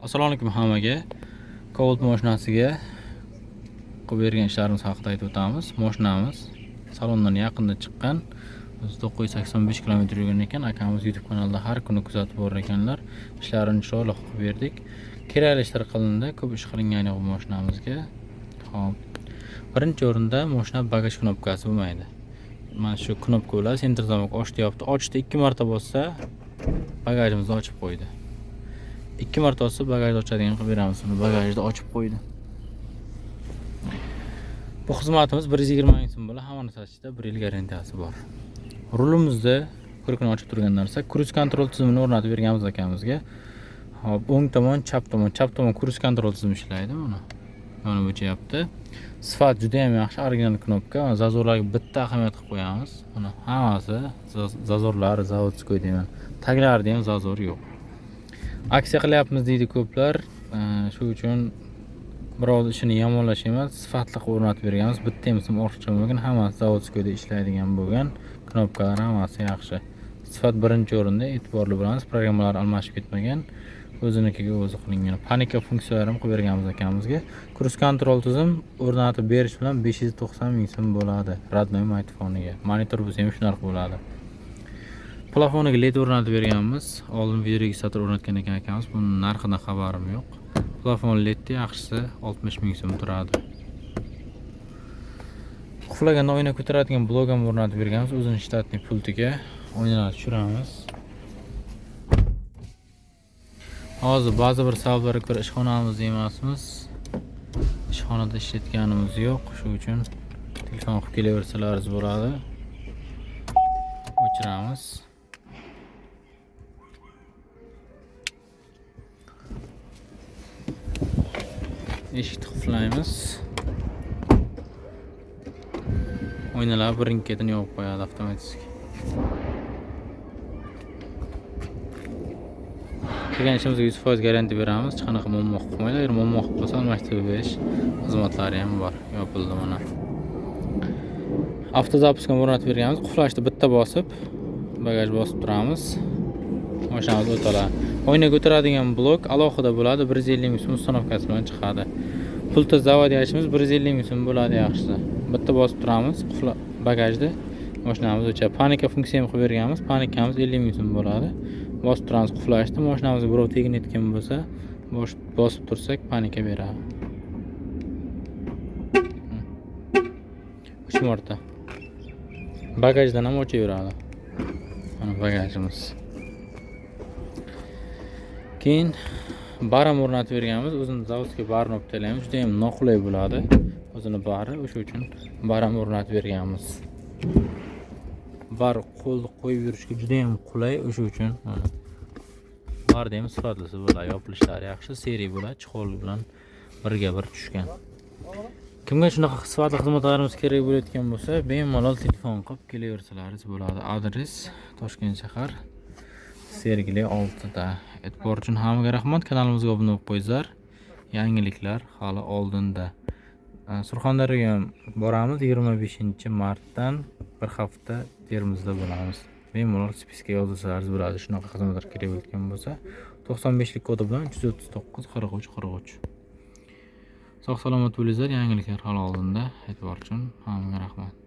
Assalomu alaykum hammaga. Cobalt mashinasiga qilib bergan ishlarimiz haqida aytib o'tamiz. Mashinamiz salondan yaqinda chiqqan. 985 km yurgan ekan. Akamiz YouTube kanalida har kuni kuzatib borar ekanlar. Ishlarini chiroyli qilib berdik. Kerakli ishlar qilindi. Ko'p ish qilingan bu mashinamizga. Xo'p. Birinchi o'rinda mashina bagaj knopkasi bo'lmaydi. Mana shu knopka bilan center zamok ochyapti. Ochdi 2 marta bossa bagajimizni ochib qo'ydi. 2 marta olsa bagajni ochadigan qilib beramiz. Uni bagajni ochib qo'ydi. Bu xizmatimiz 120 ming so'm bo'ladi. Hamma narsasida 1 yil garantiyasi bor. Rulimizda ko'rkini ochib turgan narsa cruise control tizimini o'rnatib berganmiz akamizga. Hop, o'ng tomon, chap tomon cruise control tizimi ishlaydi mana. Mana bu chapda. Sifat juda ham yaxshi, original knopka. Zazorlarga bitta ahamiyat qilib qo'yamiz. Mana hammasi zazorlar, zavodskoy deyman. Taglarida ham zazor yo'q. Aksiya qilyapmiz deydi ko'plar. Shu uchun biroz ishini yomonlash emas, sifatli qilib o'rnatib berganmiz. Bitta ham ortiqcha bo'lmagan, hammasi zavodskoyda ishlaydigan bo'lgan. Knopkalar hammasi yaxshi. Sifat birinchi o'rinda, e'tiborli bo'lamiz. Programmalar almashib ketmagan. O'zinikiga o'zi qilingan. Panika funksiyalari ham qilib berganmiz akamizga. Cruise control tizim o'rnatib berish bilan 590 ming so'm bo'ladi. Radnoy smartfoniga. Monitor bo'lsa ham shunaqa bo'ladi. Plafoniga LED o'rnatib berganmiz. Oldin video registrator o'rnatgan ekan akamiz. Buning narxidan xabarim yo'q. Plafon LED yaxshisi 60 ming so'm turadi. Quflaganda oyna ko'taradigan blok ham o'rnatib berganmiz. O'zining shtatniy pultiga oynalarni tushiramiz. Hozir ba'zi bir sabablarga ko'ra ishxonamizda emasmiz. Ishxonada ishlatganimiz yo'q. Shu uchun telefon qilib kelaversalaringiz bo'ladi. O'chiramiz. Eshikni qulflaymiz. Oynalar birin-ketin yopib qo'yadi avtomatik. Qilgan ishimizga 100% garantiya beramiz. Hech qanaqa muammo qilmaydi. Agar muammo qilib qolsa almashtirib berish xizmatlari ham bor. Yopildi mana. Avtozapiskani o'rnatib berganmiz. Qulflashni bitta bosib, bagaj bosib turamiz. Mashinamiz o'tadi. Oyna ko'taradigan blok alohida bo'ladi. 150 ming so'm ustanovkasi bilan chiqadi. Pulta zavodiyachimiz 150 ming so'm bo'ladi yaxshisi. Bitta bosib turamiz. Bagajda mashinamiz o'chadi. Panika funksiya ham qilib berganmiz. Panikamiz 50 ming so'm bo'ladi. Bosib turamiz qulflashni. Mashinamizga birov teginayotgan bo'lsa, bosib tursak panika beradi. 3 marta. Bagajdan ham ochaveradi. Mana bagajimiz. Keyin baram o'rnatib berganmiz. O'zini zavodga barini olib taylaymiz. Juda ham noqulay bo'ladi. O'zini bari, o'sha uchun baram o'rnatib berganmiz. Bar qo'lni qo'yib yurishga juda ham qulay, o'sha uchun mana. Barda ham sifatlisi bo'ladi, yopilishlari yaxshi, seriy bo'ladi, chihol bilan birga bir tushgan. Kimga shunaqa sifatli xizmatlarimiz kerak bo'layotgan bo'lsa, bemalol telefon qilib kelaversalaringiz bo'ladi. Adres Toshkent shahar Sergeli 6 da. E'tibor uchun hammaga rahmat. Kanalimizga obuna bo'lib qo'yinglar. Yangiliklar hali oldinda. Surxondaryoga ham boramiz 25-martdan bir hafta Termizda bo'lamiz. Bemalol spiska yozsalaringiz bo'ladi. Shunaqa xizmatlar kerak bo'lgan bo'lsa, 95lik kodi bilan 339 43 43. Sog' salomat bo'linglar. Yangiliklar hali oldinda. E'tibor uchun hammaga rahmat.